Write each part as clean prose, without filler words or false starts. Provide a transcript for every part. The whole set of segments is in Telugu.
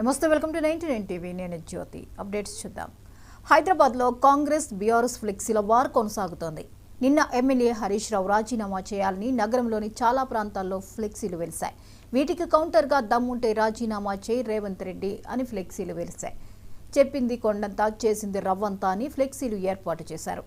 నమస్తే, వెల్కమ్ టు 99 టీవీ. నేను జ్యోతి. అప్డేట్స్ చూద్దాం. హైదరాబాద్లో కాంగ్రెస్ బీఆర్ఎస్ ఫ్లెక్సీల వార్ కొనసాగుతోంది. నిన్న ఎమ్మెల్యే హరీష్ రావు రాజీనామా చేయాలని నగరంలోని చాలా ప్రాంతాల్లో ఫ్లెక్సీలు వెలిశాయి. వీటికి కౌంటర్గా దమ్ముంటే రాజీనామా చేయి రేవంత్ రెడ్డి అని ఫ్లెక్సీలు వెలిశాయి. చెప్పింది కొండంతా చేసింది రవ్వంతా అని ఫ్లెక్సీలు ఏర్పాటు చేశారు.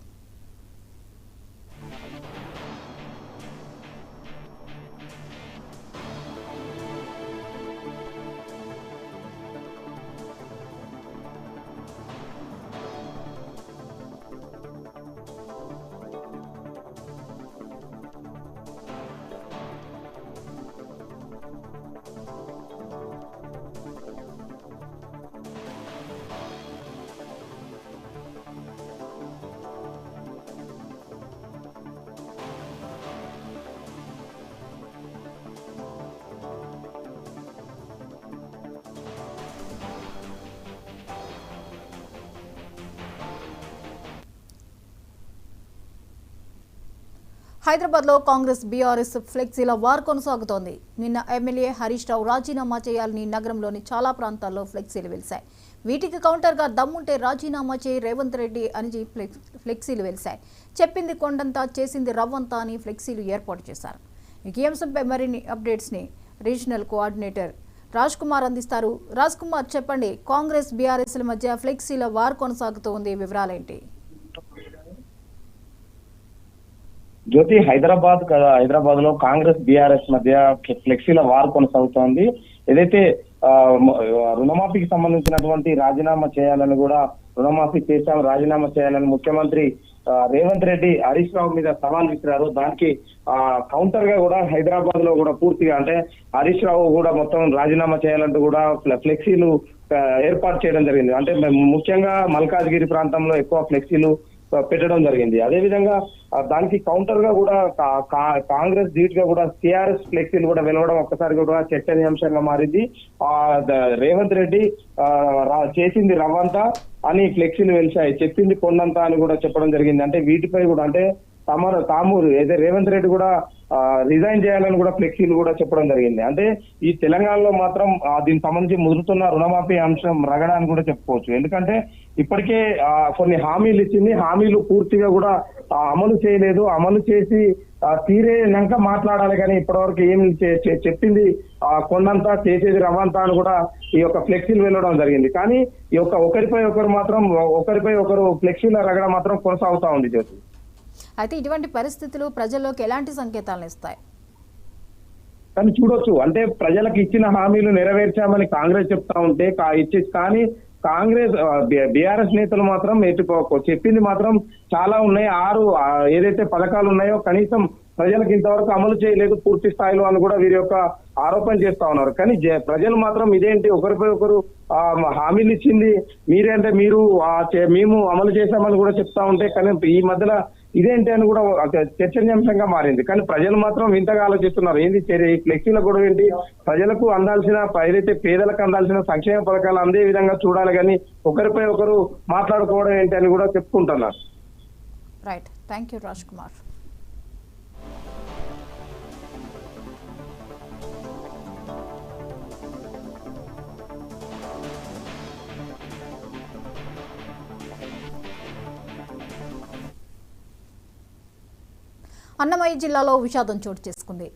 హైదరాబాద్లో కాంగ్రెస్ బీఆర్ఎస్ ఫ్లెక్సీల వార్ కొనసాగుతోంది. నిన్న ఎమ్మెల్యే హరీష్ రావు రాజీనామా చేయాలని నగరంలోని చాలా ప్రాంతాల్లో ఫ్లెక్సీలు వెలిశాయి. వీటికి కౌంటర్గా దమ్ముంటే రాజీనామా చేయి రేవంత్ రెడ్డి అని ఫ్లెక్సీలు వెలిశాయి. చెప్పింది కొండంతా చేసింది రవ్వంతా అని ఫ్లెక్సీలు ఏర్పాటు చేశారు. ఈ అంశంపై మరిన్ని అప్డేట్స్ని రీజనల్ కోఆర్డినేటర్ రాజ్ కుమార్ అందిస్తారు. రాజ్ కుమార్, చెప్పండి, కాంగ్రెస్ బీఆర్ఎస్ల మధ్య ఫ్లెక్సీల వార్ కొనసాగుతోంది, వివరాలేంటి? జ్యోతి, హైదరాబాద్ లో కాంగ్రెస్ బీఆర్ఎస్ మధ్య ఫ్లెక్సీల వార్ కొనసాగుతోంది. ఏదైతే రుణమాఫీకి సంబంధించినటువంటి రాజీనామా చేయాలని కూడా రుణమాఫీ చేశాం, రాజీనామా చేయాలని ముఖ్యమంత్రి రేవంత్ రెడ్డి హరీష్ రావు మీద సవాల్ విసిరారు. దానికి కౌంటర్ గా కూడా హైదరాబాద్ లో కూడా పూర్తిగా అంటే హరీష్ రావు కూడా మొత్తం రాజీనామా చేయాలంటూ కూడా ఫ్లెక్సీలు ఏర్పాటు చేయడం జరిగింది. అంటే ముఖ్యంగా మల్కాజ్గిరి ప్రాంతంలో ఎక్కువ ఫ్లెక్సీలు పెట్టడం జరిగింది. అదేవిధంగా దానికి కౌంటర్ గా కూడా కాంగ్రెస్ ధీట్ గా కూడా టీఆర్ఎస్ ఫ్లెక్సీలు కూడా వెలవడం ఒక్కసారి కూడా చర్చనీయాంశంగా మారింది. రేవంత్ రెడ్డి చేసింది రవ్వంతా అని ఫ్లెక్సీలు వెలిశాయి, చెప్పింది కొండంతా అని కూడా చెప్పడం జరిగింది. అంటే వీటిపై కూడా అంటే తామూరు ఏదైతే రేవంత్ రెడ్డి కూడా రిజైన్ చేయాలని కూడా ఫ్లెక్సీలు కూడా చెప్పడం జరిగింది. అంటే ఈ తెలంగాణలో మాత్రం దీనికి సంబంధించి ముదురుతున్న రుణమాఫీ అంశం రగడాన్ని కూడా చెప్పుకోవచ్చు. ఎందుకంటే ఇప్పటికే కొన్ని హామీలు ఇచ్చింది, హామీలు పూర్తిగా కూడా అమలు చేయలేదు. అమలు చేసి తీరేనాక మాట్లాడాలి, కానీ ఇప్పటివరకు ఏమి చెప్పింది కొండంతా చేసేది రవ్వంతా అని కూడా ఈ యొక్క ఫ్లెక్సీలు వెళ్ళడం జరిగింది. కానీ ఈ యొక్క ఒకరిపై ఒకరు ఫ్లెక్సీల రగడ మాత్రం కొనసాగుతా ఉంది జ్యోతి. అయితే ఇటువంటి పరిస్థితులు ప్రజల్లోకి ఎలాంటి సంకేతాలను ఇస్తాయి? కానీ చూడొచ్చు, అంటే ప్రజలకు ఇచ్చిన హామీలు నెరవేర్చామని కాంగ్రెస్ చెప్తా ఉంటే కానీ కాంగ్రెస్ బీఆర్ఎస్ నేతలు మాత్రం చెప్పింది మాత్రం చాలా ఉన్నాయి. 6 ఏదైతే పథకాలు ఉన్నాయో కనీసం ప్రజలకు ఇంతవరకు అమలు చేయలేదు పూర్తి స్థాయిలో అని కూడా వీరి యొక్క ఆరోపణ చేస్తా ఉన్నారు. కానీ ప్రజలు మాత్రం ఇదేంటి ఒకరిపై ఒకరు హామీలు ఇచ్చింది మీరేంటే మేము అమలు చేశామని కూడా చెప్తా ఉంటే, కానీ ఈ మధ్యలో ఇదేంటి అని కూడా చర్చనీయాంశంగా మారింది. కానీ ప్రజలు మాత్రం వింతగా ఆలోచిస్తున్నారు. ఏంది ఈ ఫ్లెక్సీల కూడా ఏంటి, ప్రజలకు అందాల్సిన ఏదైతే పేదలకు అందాల్సిన సంక్షేమ పథకాలు అందే విధంగా చూడాలి, కానీ ఒకరిపై ఒకరు మాట్లాడుకోవడం ఏంటి అని కూడా చెప్పుకుంటున్నారు. Right, thank you Raj Kumar. Annamayya జిల్లాలో విషాదం చోటు చేసుకుంది.